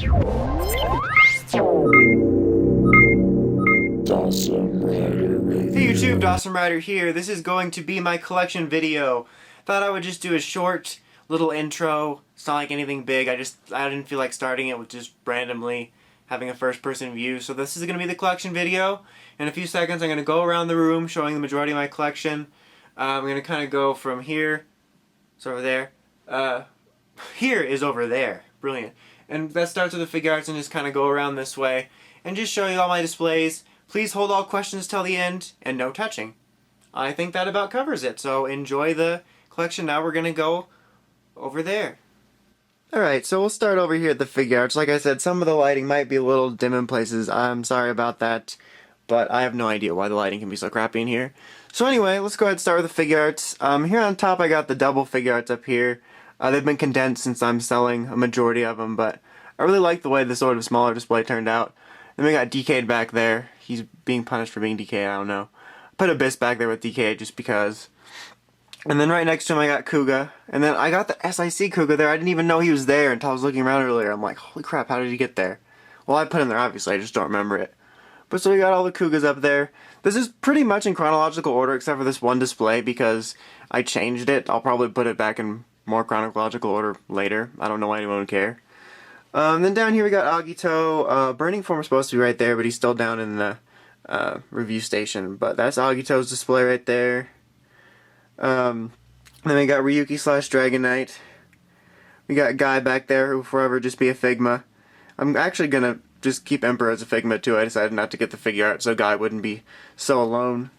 Hey YouTube, Dawson Rider here. This is going to be my collection video. Thought I would just do a short little intro. It's not like anything big. I didn't feel like starting it with just randomly having a first person view. So this is going to be the collection video. In a few seconds I'm going to go around the room showing the majority of my collection. I'm going to kind of go from here. It's over there. Here is over there. Brilliant. And that starts with the figure arts and just kind of go around this way. And just show you all my displays. Please hold all questions till the end, and no touching. I think that about covers it, so enjoy the collection. Now we're going to go over there. Alright, so we'll start over here at the figure arts. Like I said, some of the lighting might be a little dim in places. I'm sorry about that, but I have no idea why the lighting can be so crappy in here. So anyway, let's go ahead and start with the figure arts. Here on top I got the double figure arts up here. They've been condensed since I'm selling a majority of them, but I really like the way the sort of smaller display turned out. Then we got Decade back there. He's being punished for being Decade, I don't know. Put Abyss back there with Decade just because. And then right next to him I got Kuga. And then I got the SIC Kuga there. I didn't even know he was there until I was looking around earlier. I'm like, holy crap, how did he get there? Well, I put him there obviously, I just don't remember it. But so we got all the Kugas up there. This is pretty much in chronological order except for this one display because I changed it. I'll probably put it back in more chronological order later. I don't know why anyone would care. Then down here we got Agito. Burning Form is supposed to be right there, but he's still down in the review station. But that's Agito's display right there. Then we got Ryuki / Dragon Knight. We got Guy back there, who will forever just be a Figma. I'm actually gonna just keep Emperor as a Figma too. I decided not to get the figure art so Guy wouldn't be so alone.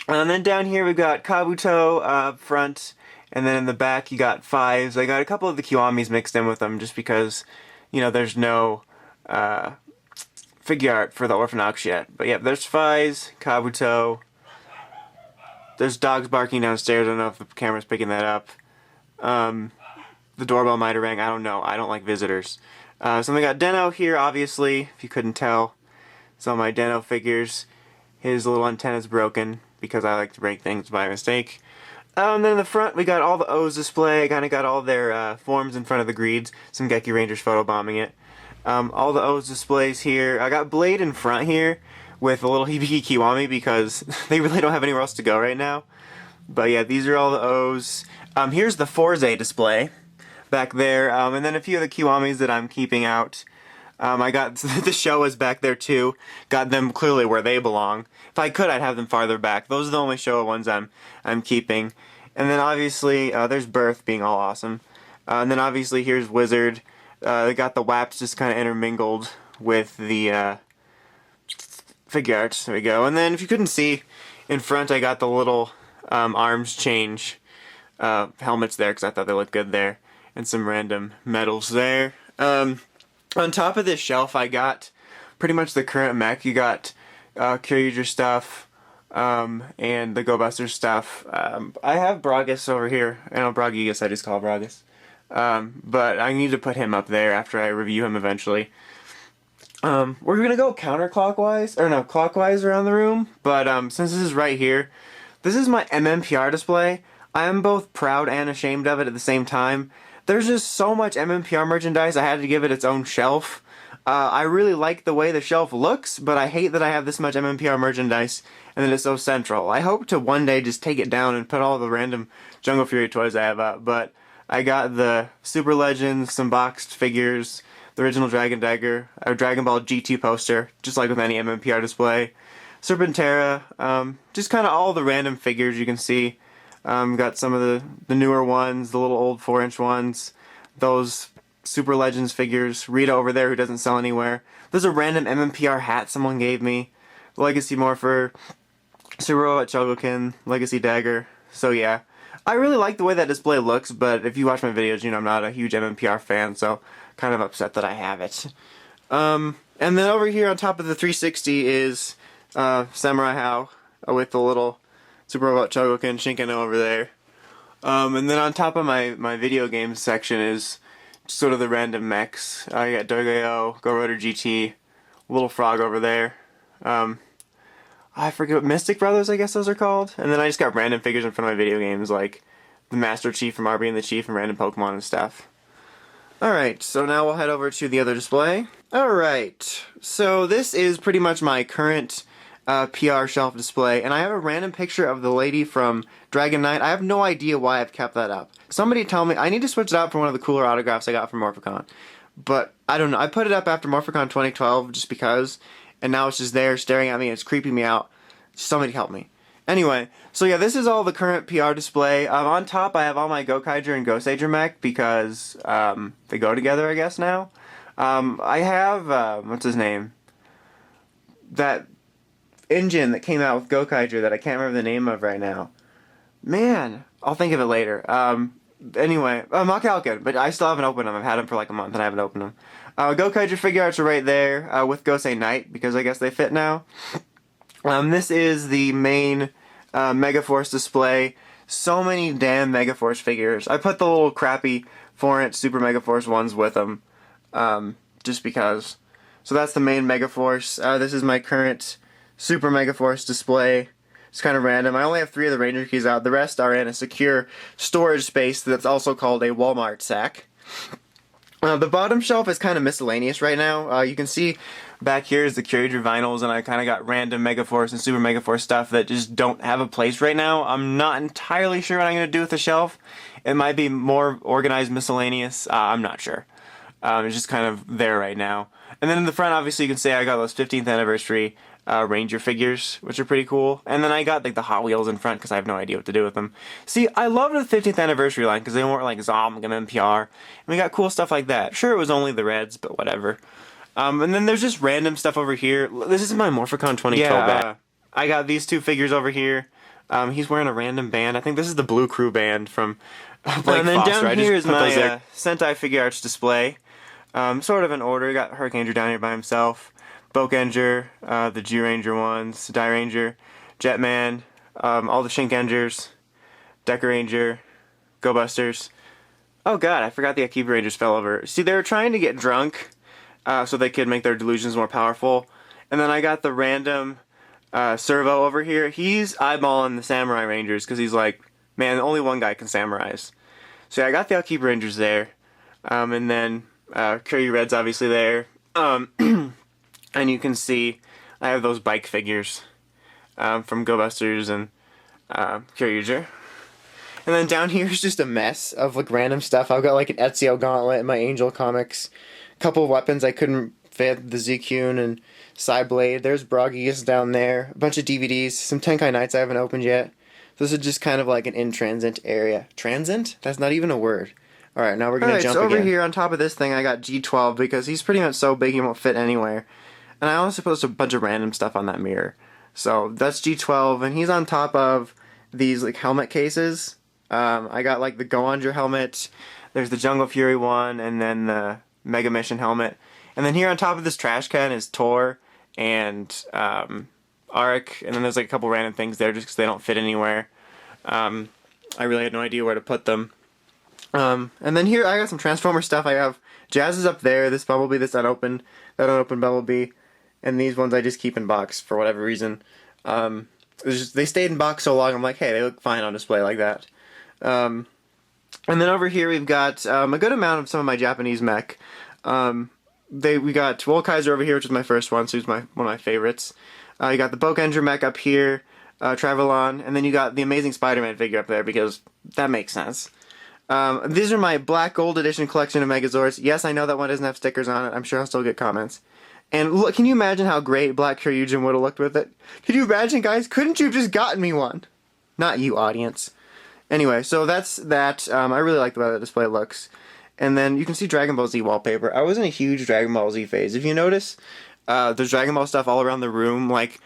And then down here we got Kabuto up front. And then in the back you got Fives. I got a couple of the Kiwamis mixed in with them just because, you know, there's no figure art for the Orphanox yet. But yeah, there's Fives, Kabuto. There's dogs barking downstairs. I don't know if the camera's picking that up. The doorbell might have rang. I don't know. I don't like visitors. So we got Den-O here, obviously, if you couldn't tell. So my Den-O figures. His little antenna's broken because I like to break things by mistake. And then in the front we got all the O's display. I kind of got all their forms in front of the Greeds. Some Geki Rangers photobombing it. All the O's displays here. I got Blade in front here with a little Hibiki Kiwami because they really don't have anywhere else to go right now. But yeah, these are all the O's. Here's the Forze display back there. And then a few of the Kiwamis that I'm keeping out. I got the Showas back there too. Got them clearly where they belong. If I could, I'd have them farther back. Those are the only Showa ones I'm keeping. And then obviously there's Birth being all awesome. And then obviously here's Wizard. They got the WAPs just kind of intermingled with the figure arts. There we go. And then if you couldn't see, in front I got the little arms change helmets there because I thought they looked good there. And some random medals there. On top of this shelf I got pretty much the current mech. You got Kyryuger stuff and the Go Busters stuff. I have Bragus over here. I know Bragigas, I just call Bragus. But I need to put him up there after I review him eventually. We're gonna go counterclockwise, or no, clockwise around the room. But since this is right here, this is my MMPR display. I am both proud and ashamed of it at the same time. There's just so much MMPR merchandise, I had to give it its own shelf. I really like the way the shelf looks, but I hate that I have this much MMPR merchandise and that it's so central. I hope to one day just take it down and put all the random Jungle Fury toys I have up, but I got the Super Legends, some boxed figures, the original Dragon Dagger, a Dragon Ball GT poster, just like with any MMPR display, Serpentera, just kind of all the random figures you can see. Got some of the newer ones, the little old 4-inch ones, those Super Legends figures, Rita over there who doesn't sell anywhere. There's a random MMPR hat someone gave me, Legacy Morpher, Super Robot Chogokin, Legacy Dagger. So yeah, I really like the way that display looks, but if you watch my videos, you know I'm not a huge MMPR fan, so kind of upset that I have it. And then over here on top of the 360 is Samurai Hao with the little Super Robot Chogokin Shinkano over there. And then on top of my video games section is sort of the random mechs. I got Dogayo, Go Rotor GT, Little Frog over there. I forget what Mystic Brothers, I guess those are called. And then I just got random figures in front of my video games, like the Master Chief from RB and the Chief and random Pokemon and stuff. Alright, so now we'll head over to the other display. Alright, so this is pretty much my current PR shelf display, and I have a random picture of the lady from Dragon Knight. I have no idea why I've kept that up. Somebody tell me. I need to switch it out for one of the cooler autographs I got from Morphicon. But I don't know. I put it up after Morphicon 2012 just because, and now it's just there staring at me and it's creeping me out. Somebody help me. Anyway, so yeah, this is all the current PR display. On top, I have all my Gokaiger and Goseiger mech because they go together, I guess, now. I have, what's his name? That engine that came out with Gokaiger that I can't remember the name of right now. Man, I'll think of it later. Anyway, Machalkin, but I still haven't opened them. I've had them for like a month and I haven't opened them. Gokaiger figure arts are right there with Gosei Knight because I guess they fit now. This is the main Megaforce display. So many damn Megaforce figures. I put the little crappy 4-inch Super Megaforce ones with them, just because. So that's the main Megaforce. This is my current Super Megaforce display. It's kind of random. I only have 3 of the Ranger keys out. The rest are in a secure storage space that's also called a Walmart sack. The bottom shelf is kind of miscellaneous right now. You can see back here is the Kyoryuger vinyls, and I kind of got random Megaforce and Super Megaforce stuff that just don't have a place right now. I'm not entirely sure what I'm going to do with the shelf. It might be more organized miscellaneous. I'm not sure. It's just kind of there right now. And then in the front, obviously, you can say I got those 15th anniversary Ranger figures, which are pretty cool. And then I got like the Hot Wheels in front because I have no idea what to do with them. See, I loved the 15th anniversary line because they weren't like Zom and NPR. And we got cool stuff like that. Sure, it was only the Reds, but whatever. And then there's just random stuff over here. This is my Morphicon 2012 band. I got these 2 figures over here. He's wearing a random band. I think this is the Blue Crew band from Blake and then Foster. Down here is my Sentai figure arts display. Sort of in order. Got Hurricaneger down here by himself. Bokenger, the G-Ranger ones, Dairanger, Jetman, all the Shinkengers, Decker Ranger, Go Busters. Oh god, I forgot the Akiba Rangers fell over. See, they were trying to get drunk so they could make their delusions more powerful. And then I got the random Servo over here. He's eyeballing the Samurai Rangers because he's like, man, only one guy can Samurais. So yeah, I got the Akiba Rangers there. And then Kyoryu Red's obviously there. And you can see I have those bike figures from Go Busters and Kyoryuger. And then down here is just a mess of like random stuff. I've got like an Ezio gauntlet in my Angel comics. A couple of weapons I couldn't fit, the Zekune and Psyblade. There's Broggius down there. A bunch of DVDs. Some Tenkai Knights I haven't opened yet. This is just kind of like an in-transit area. Transient? That's not even a word. Alright, now we're going to jump again. So over here on top of this thing I got G12 because he's pretty much so big he won't fit anywhere. And I also posted a bunch of random stuff on that mirror. So that's G12, and he's on top of these like helmet cases. I got like the Goanger helmet, there's the Jungle Fury one, and then the Mega Mission helmet. And then here on top of this trash can is Tor and Arik, and then there's like a couple random things there just because they don't fit anywhere. I really had no idea where to put them. And then here I got some Transformer stuff. I have Jazz is up there, this Bumblebee, this unopened, that unopened Bumblebee. And these ones I just keep in box for whatever reason. They stayed in box so long, I'm like, hey, they look fine on display like that. And then over here we've got a good amount of some of my Japanese mech. We got Wolkaiser over here, which is my first one, so he's one of my favorites. You got the Bokenger mech up here, Travelon, and then you got the Amazing Spider-Man figure up there because that makes sense. These are my Black Gold Edition collection of Megazords. Yes, I know that one doesn't have stickers on it. I'm sure I'll still get comments. And look, can you imagine how great Black Kyoryugen would have looked with it? Could you imagine, guys? Couldn't you have just gotten me one? Not you, audience. Anyway, so that's that. I really like the way that display looks. And then you can see Dragon Ball Z wallpaper. I was in a huge Dragon Ball Z phase. If you notice, there's Dragon Ball stuff all around the room. Like,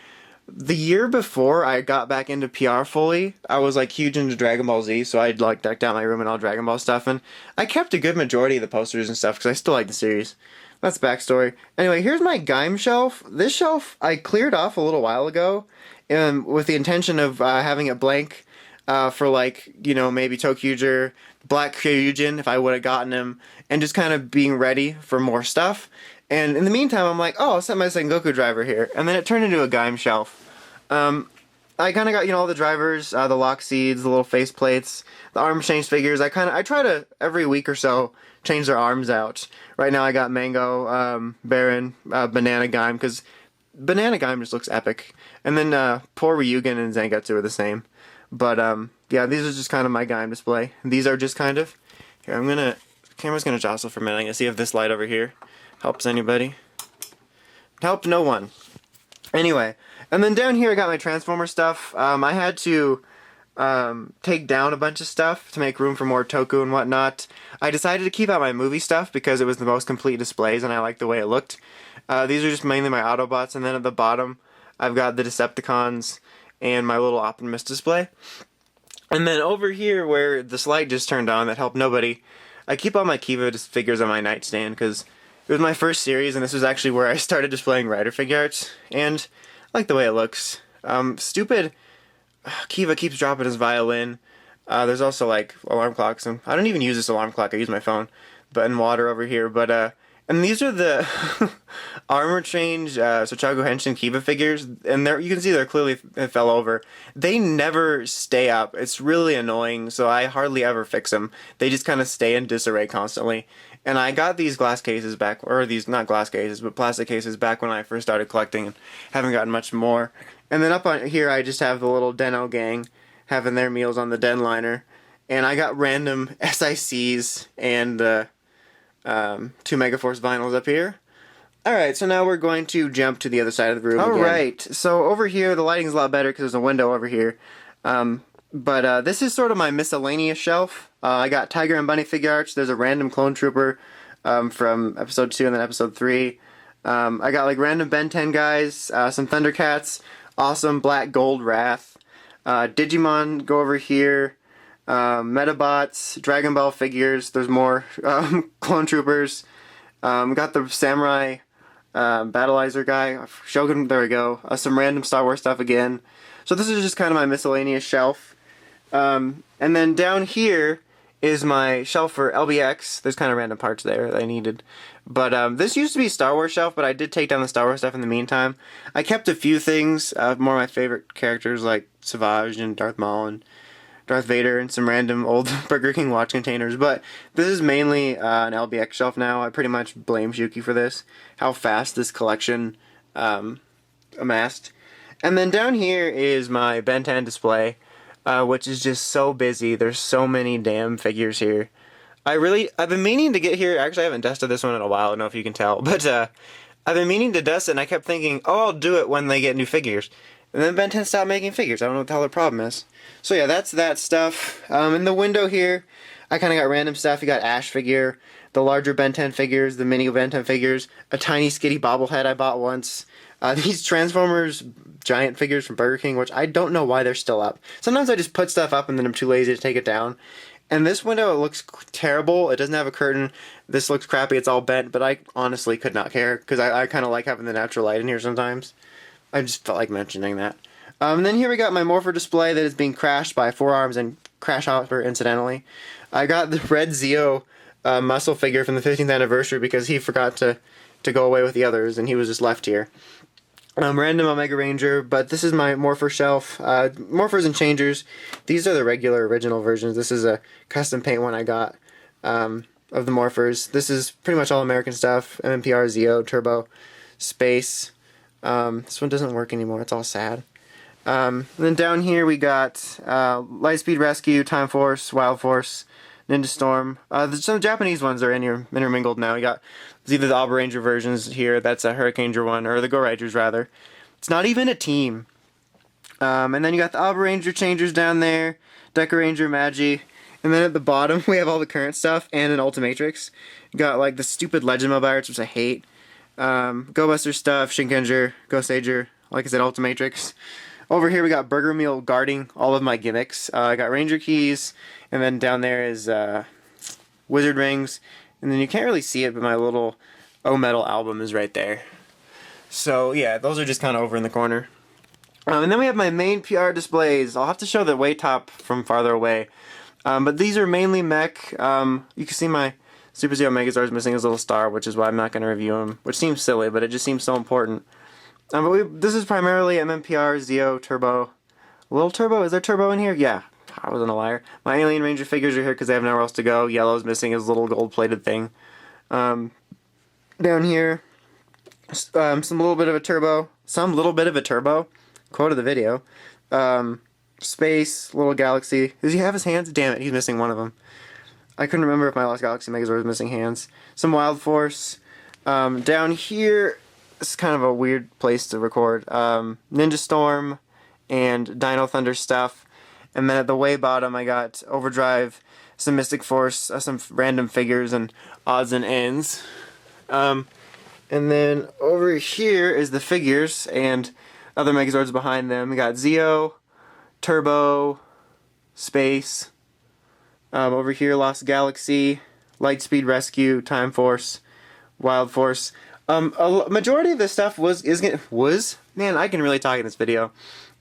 the year before I got back into PR fully, I was like huge into Dragon Ball Z, so I'd like decked out my room and all Dragon Ball stuff. And I kept a good majority of the posters and stuff because I still like the series. That's backstory. Anyway, here's my Gaim shelf. This shelf I cleared off a little while ago with the intention of having it blank for like, you know, maybe Tokyuger, Black Kyoryugen if I would have gotten him, and just kind of being ready for more stuff. And in the meantime, I'm like, oh, I'll set my Sengoku driver here. And then it turned into a Gaim shelf. I kind of got, all the drivers, the lock seeds, the little face plates, the arm change figures. I try to, every week or so, change their arms out. Right now I got Mango, Baron, Banana Gaim, because Banana Gaim just looks epic. And then poor Ryugen and Zangetsu are the same. But, yeah, these are just kind of my Gaim display. These are just kind of, here, the camera's gonna jostle for a minute. I'm gonna see if this light over here helps anybody. Helped no one. Anyway, and then down here I got my Transformer stuff. I had to take down a bunch of stuff to make room for more Toku and whatnot. I decided to keep out my movie stuff because it was the most complete displays and I liked the way it looked. These are just mainly my Autobots, and then at the bottom I've got the Decepticons and my little Optimus display. And then over here where this light just turned on that helped nobody, I keep all my Kiva figures on my nightstand because it was my first series, and this was actually where I started displaying Rider Figuarts, and I like the way it looks. Stupid Kiva keeps dropping his violin. There's also like alarm clocks, and I don't even use this alarm clock, I use my phone, but in water over here. But and these are the armor change Sochago Henshin Kiva figures, and you can see they're clearly fell over. They never stay up. It's really annoying, so I hardly ever fix them. They just kind of stay in disarray constantly. And I got these glass cases back, or these, not glass cases, but plastic cases back when I first started collecting, and haven't gotten much more. And then up on here I just have the little Den-O gang having their meals on the Den liner. And I got random SICs and 2 Megaforce vinyls up here. Alright, so now we're going to jump to the other side of the room again. Alright, so over here the lighting's a lot better because there's a window over here. But this is sort of my miscellaneous shelf. I got Tiger and Bunny Figuarts. There's a random Clone Trooper from episode 2 and then episode 3. I got like random Ben 10 guys, some Thundercats, awesome Black Gold Wrath, Digimon go over here, Metabots, Dragon Ball figures. There's more Clone Troopers. Got the Samurai Battleizer guy, Shogun, there we go. Some random Star Wars stuff again. So this is just kind of my miscellaneous shelf. And then down here is my shelf for LBX. There's kind of random parts there that I needed. But this used to be Star Wars shelf, but I did take down the Star Wars stuff in the meantime. I kept a few things, more of my favorite characters like Savage and Darth Maul and Darth Vader and some random old Burger King watch containers. But this is mainly an LBX shelf now. I pretty much blame Shuki for this, how fast this collection amassed. And then down here is my Ben 10 display, which is just so busy. There's so many damn figures here. I've been meaning to get here. Actually, I haven't dusted this one in a while. I don't know if you can tell. But I've been meaning to dust it, and I kept thinking, oh, I'll do it when they get new figures. And then Ben 10 stopped making figures. I don't know what the hell the problem is. So yeah, that's that stuff. In the window here, I kind of got random stuff. You got Ash figure, the larger Ben 10 figures, the mini Ben 10 figures, a tiny skitty bobblehead I bought once. These Transformers giant figures from Burger King, which I don't know why they're still up. Sometimes I just put stuff up and then I'm too lazy to take it down. And this window, it looks terrible. It doesn't have a curtain. This looks crappy. It's all bent, but I honestly could not care because I kind of like having the natural light in here sometimes. I just felt like mentioning that. And then here we got my Morpher display that is being crashed by Forearms and Crash Hopper, incidentally. I got the Red Zeo muscle figure from the 15th anniversary because he forgot to go away with the others and he was just left here. Random Omega Ranger, but this is my Morpher shelf. Morphers and Changers, these are the regular original versions. This is a custom paint one I got of the Morphers. This is pretty much all American stuff. MMPR, Zeo, Turbo, Space. This one doesn't work anymore, it's all sad. Then down here we got Lightspeed Rescue, Time Force, Wild Force, Ninja Storm. Some Japanese ones are intermingled now. You got either the Alba Ranger versions here, that's a Hurricane Ranger one, or the Go Rangers rather. It's not even a team. And then you got the Alba Ranger Changers down there, Deca Ranger, Magi, and then at the bottom we have all the current stuff and an Ultimatrix. You got like the stupid Legend Mobiles, which I hate. Go Buster stuff, Shinkenger, Ghost Ager, like I said, Ultimatrix. Over here we got Burger Meal guarding all of my gimmicks. I got Ranger Keys, and then down there is Wizard Rings, and then you can't really see it, but my little O-Metal album is right there. So yeah, those are just kind of over in the corner. And then we have my main PR displays. I'll have to show the way top from farther away. But these are mainly mech. You can see my Super Zeo Megazord is missing his little star, which is why I'm not going to review him, which seems silly, but it just seems so important. But this is primarily MMPR, Zeo, Turbo, A little turbo. Is there turbo in here? Yeah. I wasn't a liar. My Alien Ranger figures are here because they have nowhere else to go. Yellow's missing his little gold-plated thing. Down here, some little bit of a turbo. Some little bit of a turbo. Quote of the video. Space, little galaxy. Does he have his hands? Damn it, he's missing one of them. I couldn't remember if my Lost Galaxy Megazord was missing hands. Some Wild Force. Down here, this is kind of a weird place to record. Ninja Storm and Dino Thunder stuff. And then at the way bottom, I got Overdrive, some Mystic Force, some random figures, and odds and ends. And then over here is the figures and other Megazords behind them. We got Zeo, Turbo, Space. Over here, Lost Galaxy, Lightspeed Rescue, Time Force, Wild Force. A majority of this stuff man, I can really talk in this video,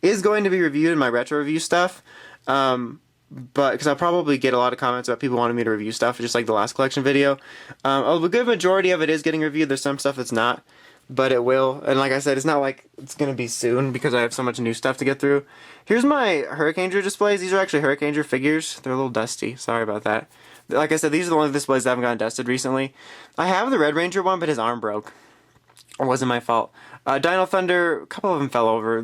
is going to be reviewed in my retro review stuff. But because I'll probably get a lot of comments about people wanting me to review stuff, just like the last collection video. A good majority of it is getting reviewed. There's some stuff that's not, but it will. And like I said, it's not like it's going to be soon because I have so much new stuff to get through. Here's my Hurricaneger displays. These are actually Hurricaneger figures. They're a little dusty. Sorry about that. Like I said, these are the only displays that haven't gotten dusted recently. I have the Red Ranger one, but his arm broke. It wasn't my fault. Dino Thunder, a couple of them fell over.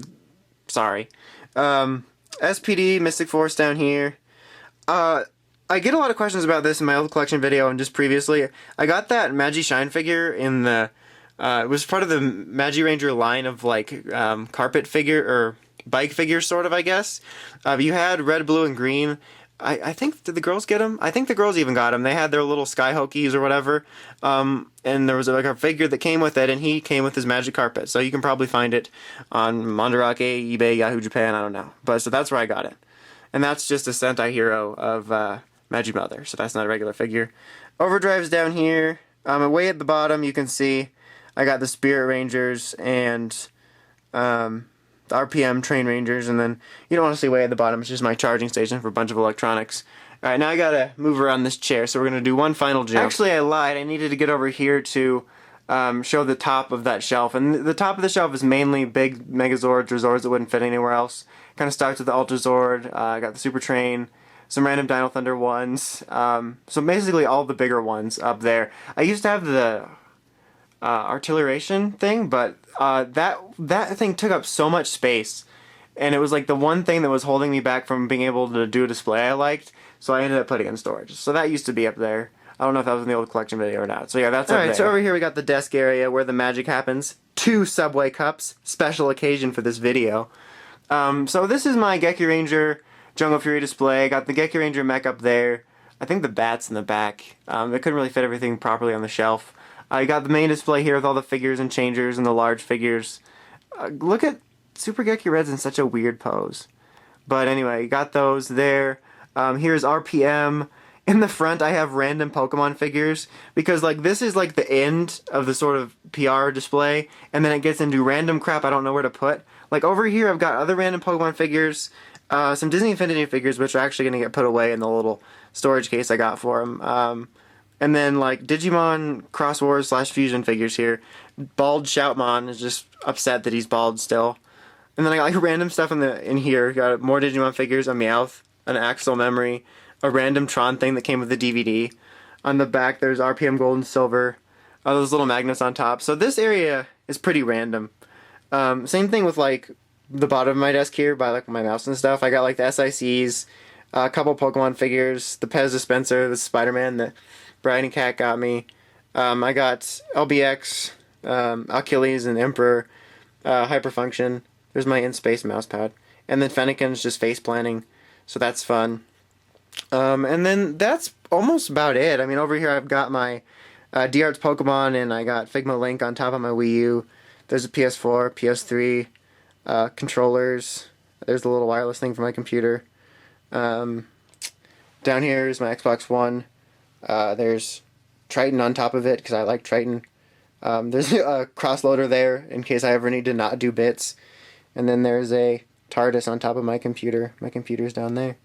Sorry. SPD, Mystic Force down here. I get a lot of questions about this in my old collection video and just previously. I got that Magi-Shine figure in the... it was part of the Magi-Ranger line of like carpet figure or bike figures, sort of, I guess. You had red, blue, and green. I think, did the girls get them? I think the girls even got them. They had their little Skyhokies or whatever. And there was like a figure that came with it, and he came with his magic carpet. So you can probably find it on Mandarake, eBay, Yahoo Japan, I don't know. But so that's where I got it. And that's just a Sentai hero of Magi Mother. So that's not a regular figure. Overdrive's down here. Way at the bottom, you can see I got the Spirit Rangers and the RPM Train Rangers, and then you don't want to see way at the bottom, it's just my charging station for a bunch of electronics. Alright, now I gotta move around this chair, so we're gonna do one final jump. Actually, I lied. I needed to get over here to show the top of that shelf, and the top of the shelf is mainly big Megazords or Zords that wouldn't fit anywhere else. Kind of starts with the Ultra Zord, I got the Super Train, some random Dino Thunder ones, so basically all the bigger ones up there. I used to have the artilleration thing, but that thing took up so much space, and it was like the one thing that was holding me back from being able to do a display I liked, so I ended up putting it in storage. So that used to be up there. I don't know if that was in the old collection video or not. So yeah, that's up there. Alright, so over here we got the desk area where the magic happens. 2 Subway cups, special occasion for this video. So this is my Geki Ranger Jungle Fury display. I got the Geki Ranger mech up there. I think the bat's in the back. They couldn't really fit everything properly on the shelf. I got the main display here with all the figures and changers and the large figures. Look at Super Geki Red's in such a weird pose. But anyway, got those there. Here's RPM. In the front, I have random Pokemon figures because like this is like the end of the sort of PR display, and then it gets into random crap I don't know where to put. Like over here, I've got other random Pokemon figures, some Disney Infinity figures, which are actually going to get put away in the little storage case I got for them. And then like Digimon Cross Wars / Fusion figures here. Bald Shoutmon is just upset that he's bald still. And then I got like random stuff in here. Got more Digimon figures, a Meowth, an Axel Memory, a random Tron thing that came with the DVD. On the back there's RPM Gold and Silver. Those little magnets on top. So this area is pretty random. Same thing with like the bottom of my desk here by like my mouse and stuff. I got like the SICs, a couple Pokemon figures, the Pez dispenser, the Spider-Man that Brian and Cat got me. I got LBX, Achilles and Emperor, Hyperfunction. There's my in-space mouse pad. And then Fennekin's just face planning, so that's fun. And then that's almost about it. I mean, over here I've got my D-Arts Pokemon, and I got Figma Link on top of my Wii U. There's a PS4, PS3, controllers. There's the little wireless thing for my computer. Down here is my Xbox One. There's Triton on top of it, because I like Triton. There's a cross-loader there, in case I ever need to not do bits. And then there's a TARDIS on top of my computer. My computer's down there.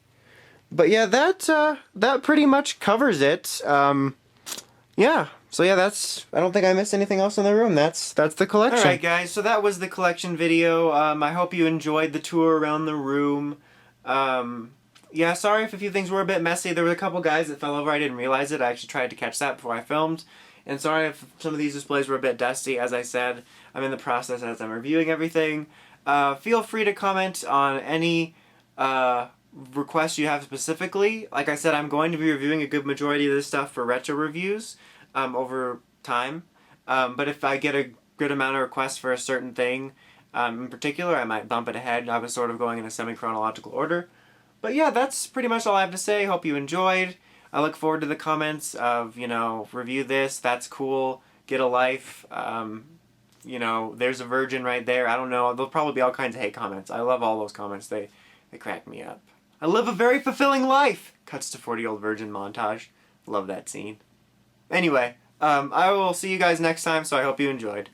But yeah, that pretty much covers it. Yeah, So yeah, I don't think I missed anything else in the room. That's the collection. Alright guys, so that was the collection video. I hope you enjoyed the tour around the room. Yeah, sorry if a few things were a bit messy. There were a couple guys that fell over. I didn't realize it. I actually tried to catch that before I filmed. And sorry if some of these displays were a bit dusty. As I said, I'm in the process as I'm reviewing everything. Feel free to comment on any requests you have specifically. Like I said, I'm going to be reviewing a good majority of this stuff for retro reviews over time. But if I get a good amount of requests for a certain thing in particular, I might bump it ahead. I was sort of going in a semi-chronological order. But yeah, that's pretty much all I have to say. Hope you enjoyed. I look forward to the comments of, you know, review this, that's cool, get a life, you know, there's a virgin right there. I don't know. There'll probably be all kinds of hate comments. I love all those comments. They crack me up. I live a very fulfilling life! Cuts to 40-year-old virgin montage. Love that scene. Anyway, I will see you guys next time, so I hope you enjoyed.